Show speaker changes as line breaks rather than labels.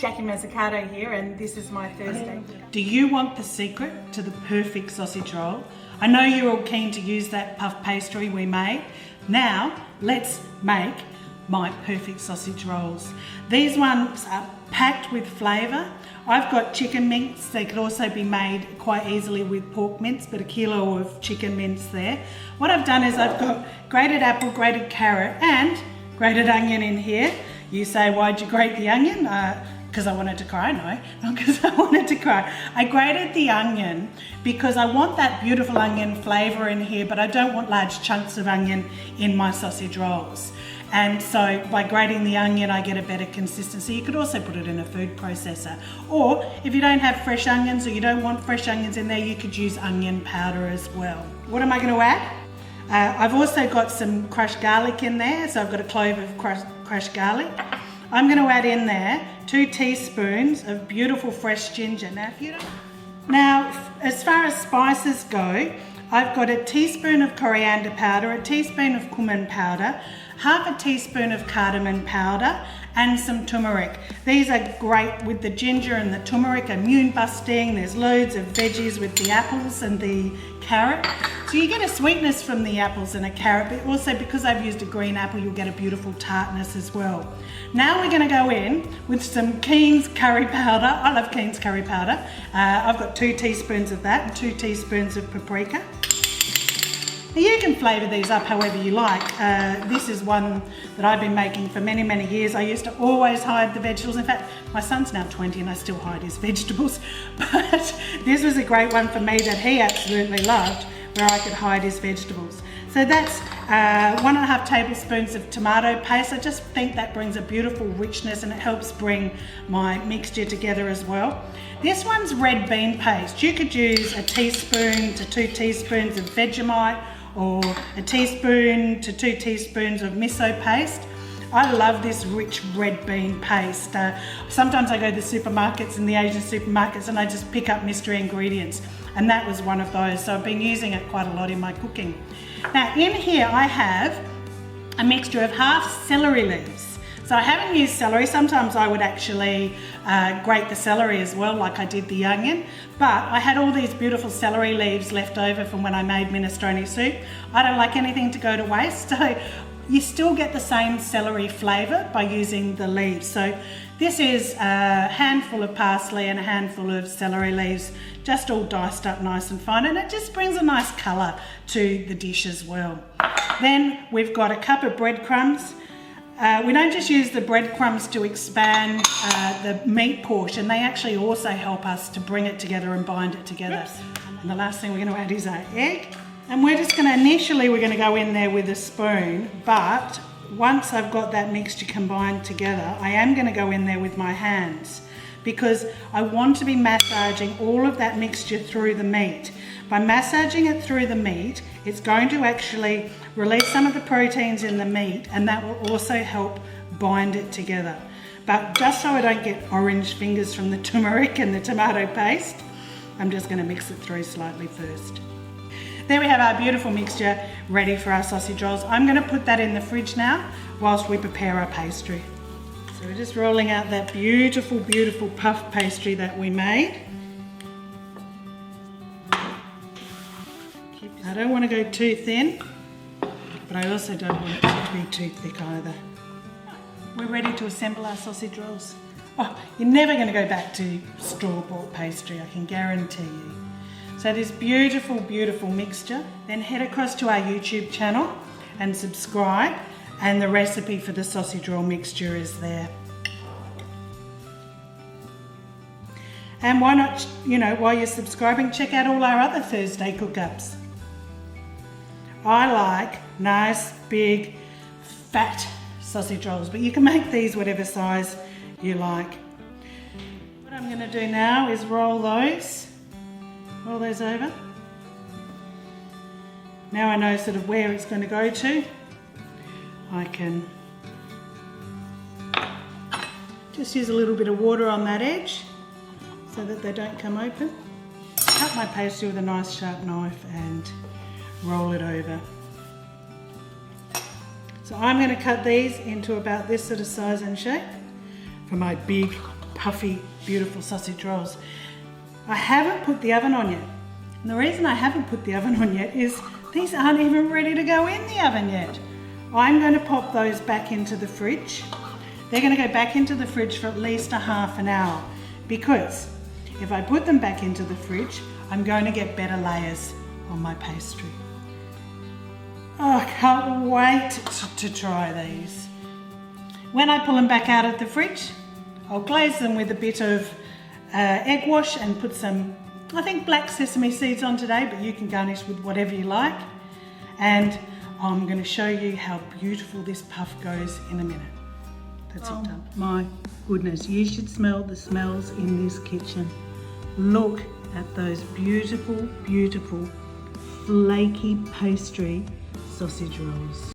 Jackie Mazzocato here, and this is my Thursday.
Do you want the secret to the perfect sausage roll? I know you're all keen to use that puff pastry we made. Now, let's make my perfect sausage rolls. These ones are packed with flavour. I've got chicken mince. They could also be made quite easily with pork mince, but a kilo of chicken mince there. What I've done is I've got grated apple, grated carrot, and grated onion in here. You say, why'd you grate the onion? Because I wanted to cry? No, not because I wanted to cry. I grated the onion because I want that beautiful onion flavour in here, but I don't want large chunks of onion in my sausage rolls. And so by grating the onion, I get a better consistency. You could also put it in a food processor. Or if you don't have fresh onions or you don't want fresh onions in there, you could use onion powder as well. What am I going to add? I've also got some crushed garlic in there. So I've got a clove of crushed garlic. I'm going to add in there 2 teaspoons of beautiful fresh ginger. Now, as far as spices go, I've got a teaspoon of coriander powder, a teaspoon of cumin powder, half a teaspoon of cardamom powder, and some turmeric. These are great with the ginger and the turmeric, immune busting. There's loads of veggies with the apples and the carrot. So you get a sweetness from the apples and a carrot, but also because I've used a green apple, you'll get a beautiful tartness as well. Now we're going to go in with some Keen's curry powder. I love Keen's curry powder. I've got 2 teaspoons of that and 2 teaspoons of paprika. Now you can flavour these up however you like. This is one that I've been making for many, many years. I used to always hide the vegetables. In fact, my son's now 20 and I still hide his vegetables. But this was a great one for me that he absolutely loved, where I could hide his vegetables. So that's 1.5 tablespoons of tomato paste. I just think that brings a beautiful richness and it helps bring my mixture together as well. This one's red bean paste. You could use a teaspoon to 2 teaspoons of Vegemite, or a teaspoon to 2 teaspoons of miso paste. I love this rich red bean paste. Sometimes I go to the supermarkets and the Asian supermarkets and I just pick up mystery ingredients, and that was one of those. So I've been using it quite a lot in my cooking. Now in here I have a mixture of half celery leaves. So I haven't used celery. Sometimes I would actually grate the celery as well, like I did the onion. But I had all these beautiful celery leaves left over from when I made minestrone soup. I don't like anything to go to waste. So you still get the same celery flavour by using the leaves. So this is a handful of parsley and a handful of celery leaves, just all diced up nice and fine, and it just brings a nice colour to the dish as well. Then we've got a cup of breadcrumbs. We don't just use the breadcrumbs to expand the meat portion, they actually also help us to bring it together and bind it together. And the last thing we're going to add is our egg. And we're just going to, initially we're going to go in there with a spoon, but once I've got that mixture combined together, I am going to go in there with my hands because I want to be massaging all of that mixture through the meat. By massaging it through the meat, it's going to actually release some of the proteins in the meat, and that will also help bind it together. But just so I don't get orange fingers from the turmeric and the tomato paste, I'm just going to mix it through slightly first. There we have our beautiful mixture ready for our sausage rolls. I'm going to put that in the fridge now whilst we prepare our pastry. So we're just rolling out that beautiful, beautiful puff pastry that we made. I don't want to go too thin, but I also don't want it to be too thick either. We're ready to assemble our sausage rolls. Oh, you're never going to go back to store-bought pastry, I can guarantee you. So this beautiful, beautiful mixture, then head across to our YouTube channel and subscribe, and the recipe for the sausage roll mixture is there. And why not, while you're subscribing, check out all our other Thursday cook-ups. I like nice, big, fat sausage rolls, but you can make these whatever size you like. What I'm going to do now is roll those over. Now I know sort of where it's going to go to. I can just use a little bit of water on that edge so that they don't come open. Cut my pastry with a nice sharp knife and roll it over. So I'm going to cut these into about this sort of size and shape for my big puffy, beautiful sausage rolls. I haven't put the oven on yet. And the reason I haven't put the oven on yet is these aren't even ready to go in the oven yet. I'm going to pop those back into the fridge. They're going to go back into the fridge for at least a half an hour, because if I put them back into the fridge, I'm going to get better layers on my pastry. Oh, I can't wait to try these. When I pull them back out of the fridge, I'll glaze them with a bit of egg wash and put some, I think, black sesame seeds on today, but you can garnish with whatever you like. And I'm going to show you how beautiful this puff goes in a minute. That's it done. My goodness, you should smell the smells in this kitchen. Look at those beautiful, beautiful flaky pastry sausage rolls.